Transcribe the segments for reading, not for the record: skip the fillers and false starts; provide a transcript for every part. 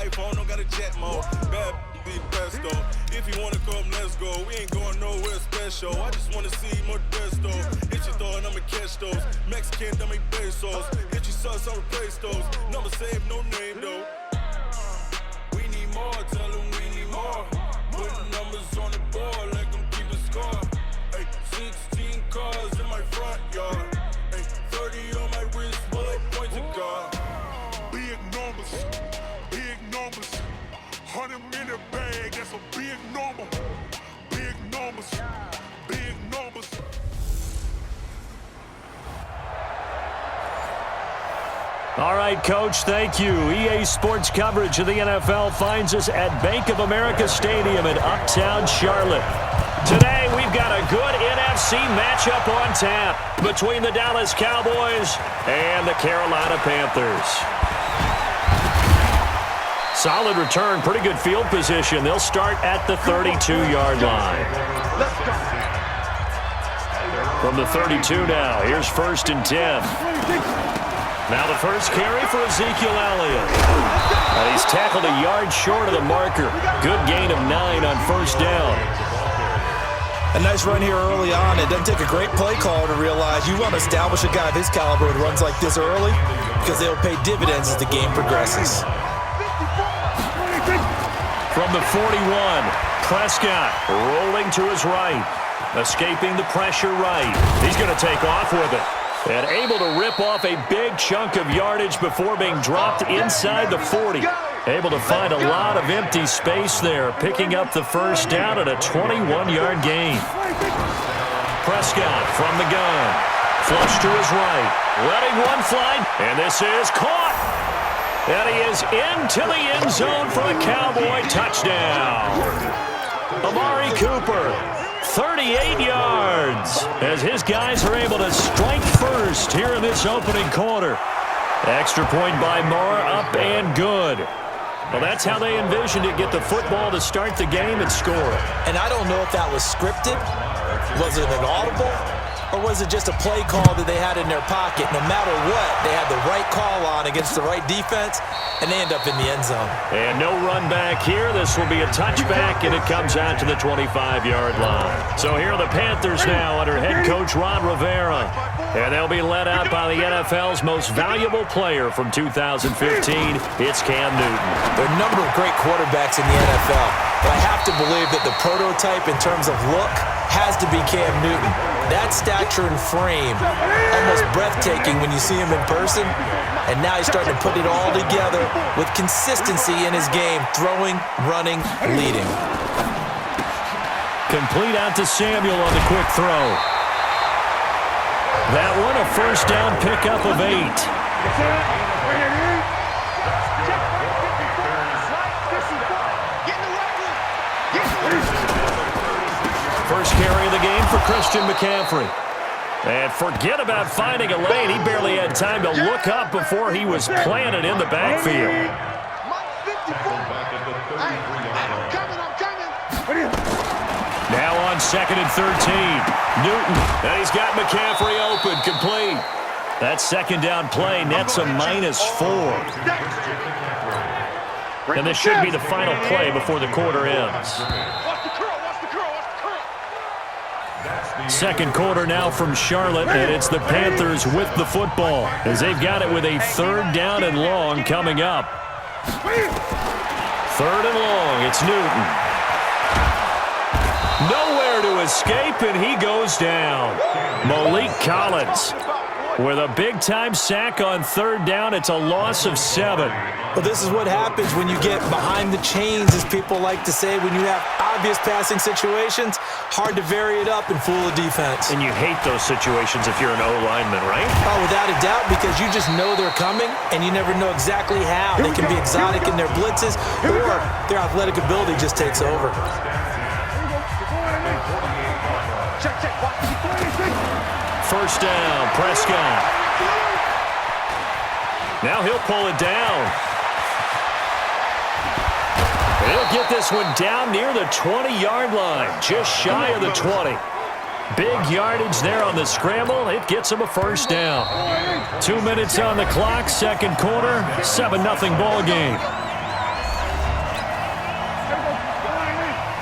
iPhone, don't got a jet mode. Bad be the best though. If you wanna come, let's go. We ain't going nowhere special. I just wanna see more desto. Hit your throw and I'ma catch those. Mexican, dummy pesos. Hit your sus, I'll replace those. Number save, no name though. We need more, tell them we need more. Put numbers on the board, let them keep a score. Ay, 16 cars in my front yard. Ay, 30 on my wrist, bullet point to God. Big numbers, big numbers. 100 in the bag, that's a big number. Big numbers, big numbers. All right, Coach, thank you. EA Sports coverage of the NFL finds us at Bank of America Stadium in Uptown Charlotte. Today, we've got a good NFC matchup on tap between the Dallas Cowboys and the Carolina Panthers. Solid return, pretty good field position. They'll start at the 32-yard line. From the 32 now, here's 1st and 10. Now the first carry for Ezekiel Elliott. And he's tackled a yard short of the marker. Good gain of 9 on 1st down. A nice run here early on. It doesn't take a great play caller to realize you want to establish a guy of his caliber with runs like this early because they'll pay dividends as the game progresses. From the 41, Prescott rolling to his right. Escaping the pressure right. He's going to take off with it. And able to rip off a big chunk of yardage before being dropped inside the 40. Able to find a lot of empty space there, picking up the 1st down at a 21-yard gain. Prescott from the gun. Flush to his right. Letting one fly. And this is caught. And he is into the end zone for a Cowboy touchdown. Amari Cooper. 38 yards as his guys are able to strike first here in this opening quarter. Extra point by Moore, up and good. Well, that's how they envisioned it, get the football to start the game and score. And I don't know if that was scripted, was it an audible, or was it just a play call that they had in their pocket? No matter what, they had the right call on against the right defense, and they end up in the end zone. And no run back here. This will be a touchback, and it comes out to the 25-yard line. So here are the Panthers now under head coach Ron Rivera. And they'll be led out by the NFL's most valuable player from 2015. It's Cam Newton. There are a number of great quarterbacks in the NFL, but I have to believe that the prototype in terms of look has to be Cam Newton. That stature and frame, almost breathtaking when you see him in person. And now he's starting to put it all together with consistency in his game, throwing, running, leading. Complete out to Samuel on the quick throw. That one a 1st down pickup of 8. First carry of the game for Christian McCaffrey. And forget about finding a lane. He barely had time to look up before he was planted in the backfield. Now on 2nd and 13. Newton. And he's got McCaffrey open. Complete. That 2nd down play nets a -4. And this should be the final play before the quarter ends. 2nd quarter now from Charlotte, and it's the Panthers with the football as they've got it with a 3rd down and long coming up. 3rd and long, it's Newton. Nowhere to escape, and he goes down. Malik Collins with a big-time sack on 3rd down. It's a loss of 7. Well, this is what happens when you get behind the chains, as people like to say. When you have obvious passing situations, hard to vary it up and fool the defense. And you hate those situations if you're an O-lineman, right? Oh, without a doubt, because you just know they're coming, and you never know exactly how. They can be exotic in their blitzes, or their athletic ability just takes over. First down, Prescott. Now he'll pull it down. He'll get this one down near the 20-yard line, just shy of the 20. Big yardage there on the scramble. It gets him a 1st down. 2 minutes on the clock, 2nd quarter, 7-0 ball game.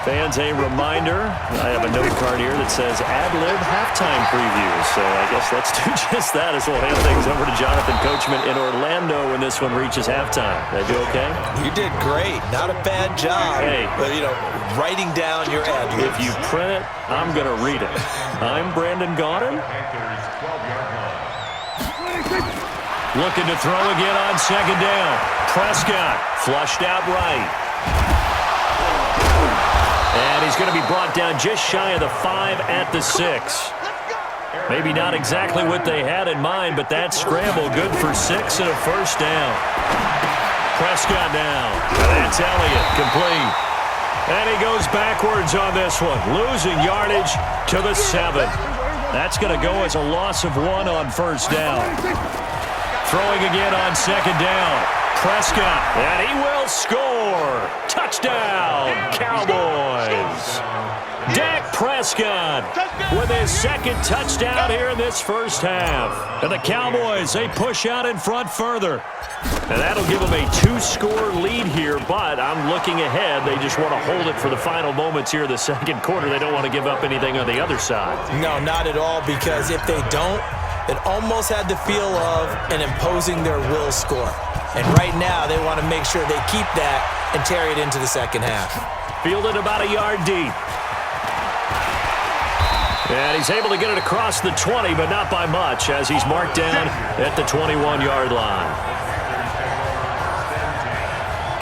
Fans, a reminder, I have a note card here that says ad-lib halftime preview. So I guess let's do just that as we'll hand things over to Jonathan Coachman in Orlando when this one reaches halftime. Did I do okay? You did great. Not a bad job. Hey. But, writing down your ad-libs. If you print it, I'm going to read it. I'm Brandon Gaudin. Looking to throw again on second down. Prescott flushed out right. And he's going to be brought down just shy of the 5 at the 6. Maybe not exactly what they had in mind, but that scramble good for 6 and a first down. Prescott down. That's Elliott, complete. And he goes backwards on this one, losing yardage to the 7. That's going to go as a loss of 1 on first down. Throwing again on second down. Prescott, and he will score. Touchdown, Cowboys. Dak Prescott with his second touchdown here in this first half. And the Cowboys, they push out in front further. And that'll give them a 2-score lead here, but I'm looking ahead. They just want to hold it for the final moments here in the second quarter. They don't want to give up anything on the other side. No, not at all, because if they don't, it almost had the feel of an imposing their will score. And right now, they want to make sure they keep that and carry it into the second half. Fielded about a yard deep. And he's able to get it across the 20, but not by much, as he's marked down at the 21-yard line.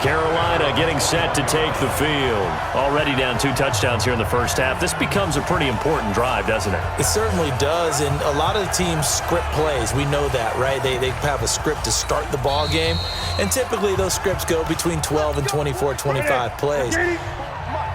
Carolina getting set to take the field. Already down 2 touchdowns here in the first half. This becomes a pretty important drive, doesn't it? It certainly does, and a lot of the teams script plays. We know that, right? They have a script to start the ball game, and typically those scripts go between 12 and 24, 25 plays.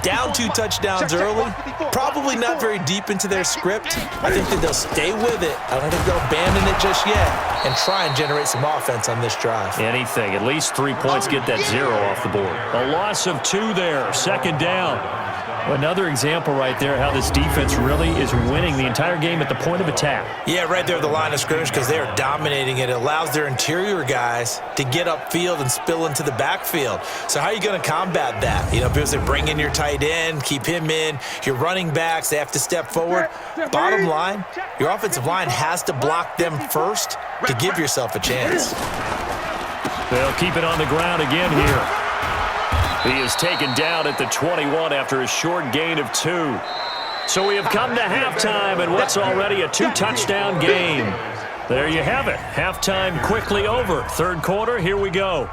Down 2 touchdowns early, probably not very deep into their script. I think that they'll stay with it. I don't think they'll abandon it just yet and try and generate some offense on this drive. Anything. At least 3 points get that 0 off the board. A loss of 2 there. Second down. Another example right there how this defense really is winning the entire game at the point of attack. Yeah, right there at the line of scrimmage because they are dominating it. It allows their interior guys to get upfield and spill into the backfield. So how are you going to combat that? Because they bring in your tight end, keep him in. Your running backs, they have to step forward. Bottom line, your offensive line has to block them first to give yourself a chance. They'll keep it on the ground again here. He is taken down at the 21 after a short gain of 2. So we have come to halftime and what's already a 2-touchdown game. There you have it. Halftime quickly over. Third quarter, here we go.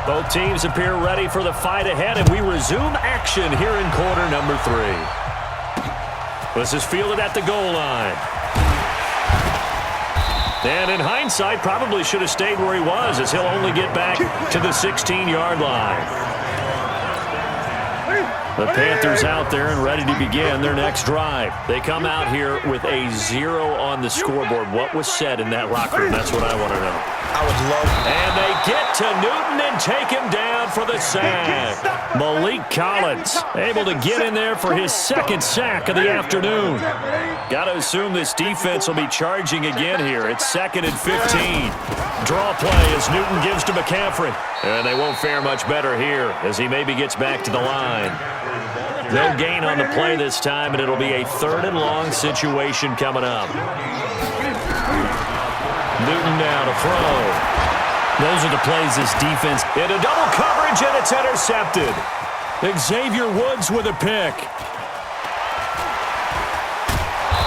Both teams appear ready for the fight ahead, and we resume action here in quarter number 3. This is fielded at the goal line. And in hindsight, probably should have stayed where he was, as he'll only get back to the 16-yard line. The Panthers out there and ready to begin their next drive. They come out here with a 0 on the scoreboard. What was said in that locker room? That's what I want to know. I would love it. And they get to Newton and take him down for the sack. Malik Collins able to get in there for his second sack of the afternoon. Got to assume this defense will be charging again here. It's 2nd and 15. Draw play as Newton gives to McCaffrey. And they won't fare much better here as he maybe gets back to the line. No gain on the play this time, and it'll be a 3rd and long situation coming up. Newton now to throw. Those are the plays this defense. Into double coverage, and it's intercepted. Xavier Woods with a pick.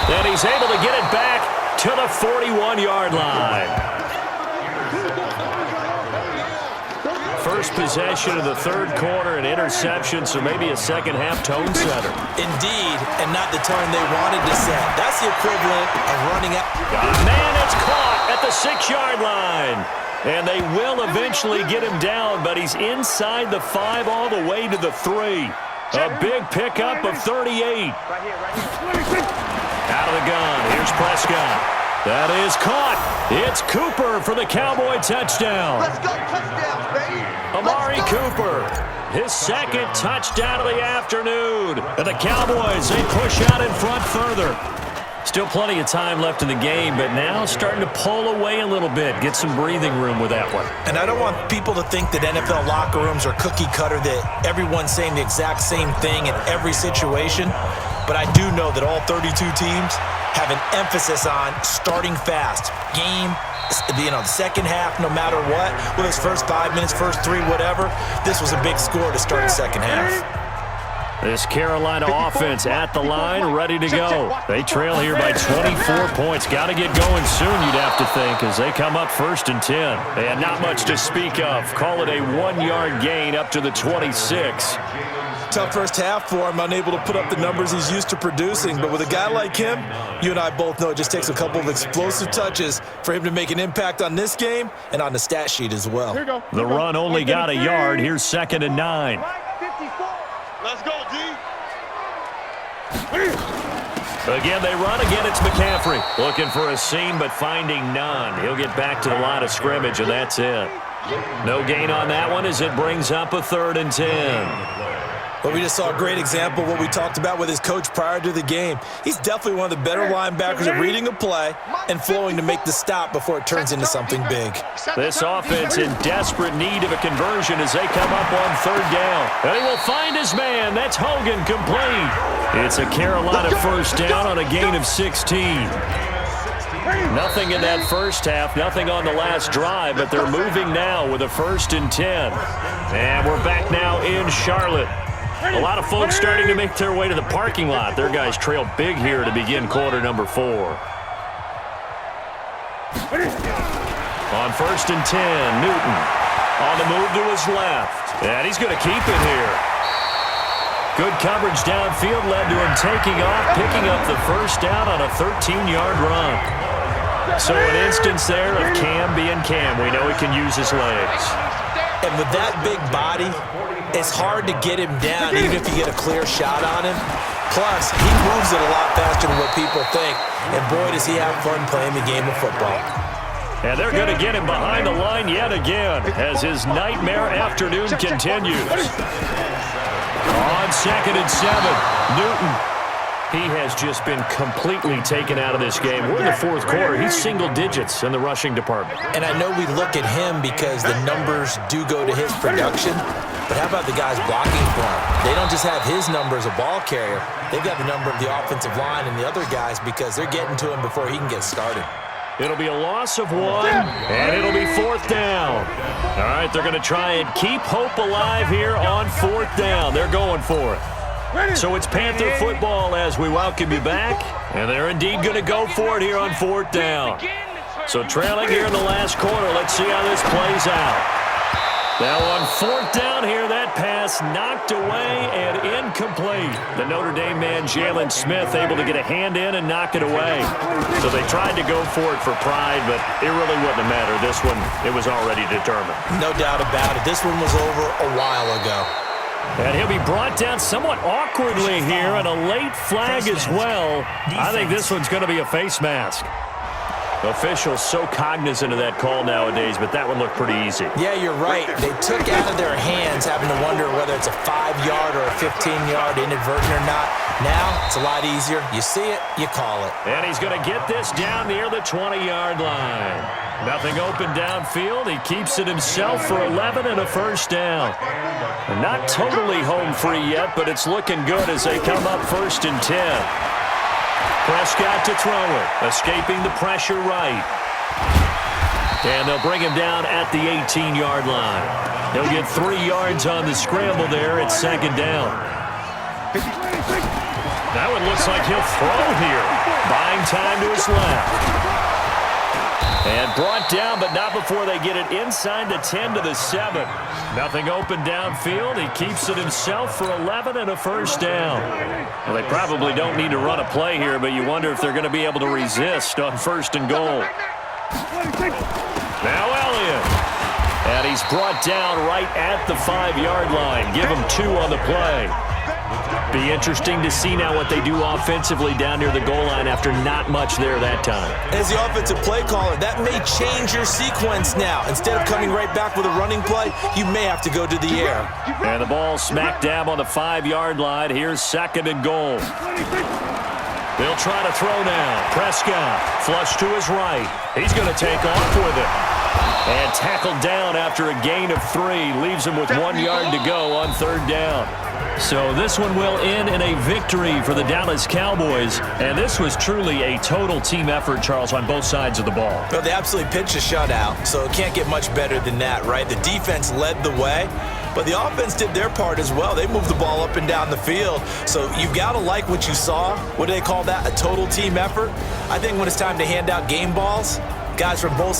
And he's able to get it back to the 41-yard line. First possession of the third quarter, an interception, so maybe a second-half tone setter. Indeed, and not the tone they wanted to set. That's the equivalent of running out. Got a man that's caught at the 6-yard line. And they will eventually get him down, but he's inside the 5 all the way to the 3. A big pickup of 38. Out of the gun, here's Prescott. That is caught. It's Cooper for the Cowboy touchdown. Let's go touchdowns, baby. Amari Cooper, his second touchdown of the afternoon. And the Cowboys, they push out in front further. Still plenty of time left in the game, but now starting to pull away a little bit. Get some breathing room with that one. And I don't want people to think that NFL locker rooms are cookie cutter, that everyone's saying the exact same thing in every situation. But I do know that all 32 teams have an emphasis on starting fast. Game, the second half, no matter what, whether it's first 5 minutes, first 3, whatever, this was a big score to start the second half. This Carolina offense at the line, ready to go. They trail here by 24 points. Got to get going soon, you'd have to think, as they come up 1st and 10. They had not much to speak of. Call it a 1-yard gain up to the 26. Tough first half for him, unable to put up the numbers he's used to producing. But with a guy like him, you and I both know it just takes a couple of explosive touches for him to make an impact on this game and on the stat sheet as well. The run only got a yard. Here's 2nd and 9. Let's go, D. Again, they run. Again, it's McCaffrey. Looking for a seam, but finding none. He'll get back to the line of scrimmage, and that's it. No gain on that one as it brings up a 3rd and 10. But we just saw a great example of what we talked about with his coach prior to the game. He's definitely one of the better linebackers at reading a play and flowing to make the stop before it turns into something big. This offense in desperate need of a conversion as they come up on 3rd down. And he will find his man. That's Hogan, complete. It's a Carolina 1st down on a gain of 16. Nothing in that first half, nothing on the last drive, but they're moving now with a 1st and 10. And we're back now in Charlotte. A lot of folks starting to make their way to the parking lot. Their guys trail big here to begin quarter number 4. On 1st and 10, Newton on the move to his left. And he's going to keep it here. Good coverage downfield led to him taking off, picking up the 1st down on a 13-yard run. So an instance there of Cam being Cam. We know he can use his legs. And with that big body, it's hard to get him down even if you get a clear shot on him. Plus, he moves it a lot faster than what people think. And boy, does he have fun playing the game of football. And they're going to get him behind the line yet again as his nightmare afternoon continues. On 2nd and 7, Newton. He has just been completely taken out of this game. We're in the 4th quarter. He's single digits in the rushing department. And I know we look at him because the numbers do go to his production. But how about the guys blocking for him? They don't just have his number as a ball carrier. They've got the number of the offensive line and the other guys because they're getting to him before he can get started. It'll be a loss of 1, and it'll be 4th down. All right, they're going to try and keep hope alive here on 4th down. They're going for it. So it's Panther football as we welcome you back, and they're indeed going to go for it here on 4th down. So trailing here in the last quarter, let's see how this plays out. Now on 4th down here, that pass knocked away and incomplete. The Notre Dame man, Jalen Smith, able to get a hand in and knock it away. So they tried to go for it for pride, but it really wouldn't have mattered. This one, it was already determined. No doubt about it. This one was over a while ago. And he'll be brought down somewhat awkwardly here, and a late flag as well. I think this one's going to be a face mask. Officials so cognizant of that call nowadays, but that one looked pretty easy. Yeah, you're right. They took out of their hands having to wonder whether it's a 5-yard or a 15-yard inadvertent or not. Now, it's a lot easier. You see it, you call it. And he's going to get this down near the 20-yard line. Nothing open downfield. He keeps it himself for 11 and a 1st down. Not totally home free yet, but it's looking good as they come up 1st and 10. Prescott to throw it, escaping the pressure right. And they'll bring him down at the 18-yard line. He'll get 3 yards on the scramble there at 2nd down. That one looks like he'll throw here. Buying time to his left. And brought down, but not before they get it inside the 10 to the 7. Nothing open downfield. He keeps it himself for 11 and a 1st down. Well, they probably don't need to run a play here, but you wonder if they're going to be able to resist on 1st and goal. Now Elliott. And he's brought down right at the 5-yard line. Give him 2 on the play. Be interesting to see now what they do offensively down near the goal line after not much there that time. As the offensive play caller, that may change your sequence now. Instead of coming right back with a running play, you may have to go to the air. And the ball smack dab on the 5-yard line. Here's 2nd and goal. They'll try to throw now. Prescott, flush to his right. He's going to take off with it. And tackled down after a gain of 3. Leaves him with 1 yard to go on 3rd down. So this one will end in a victory for the Dallas Cowboys. And this was truly a total team effort, Charles, on both sides of the ball. Well, they absolutely pitched a shutout, so it can't get much better than that, right? The defense led the way, but the offense did their part as well. They moved the ball up and down the field. So you've got to like what you saw. What do they call that? A total team effort? I think when it's time to hand out game balls, guys from both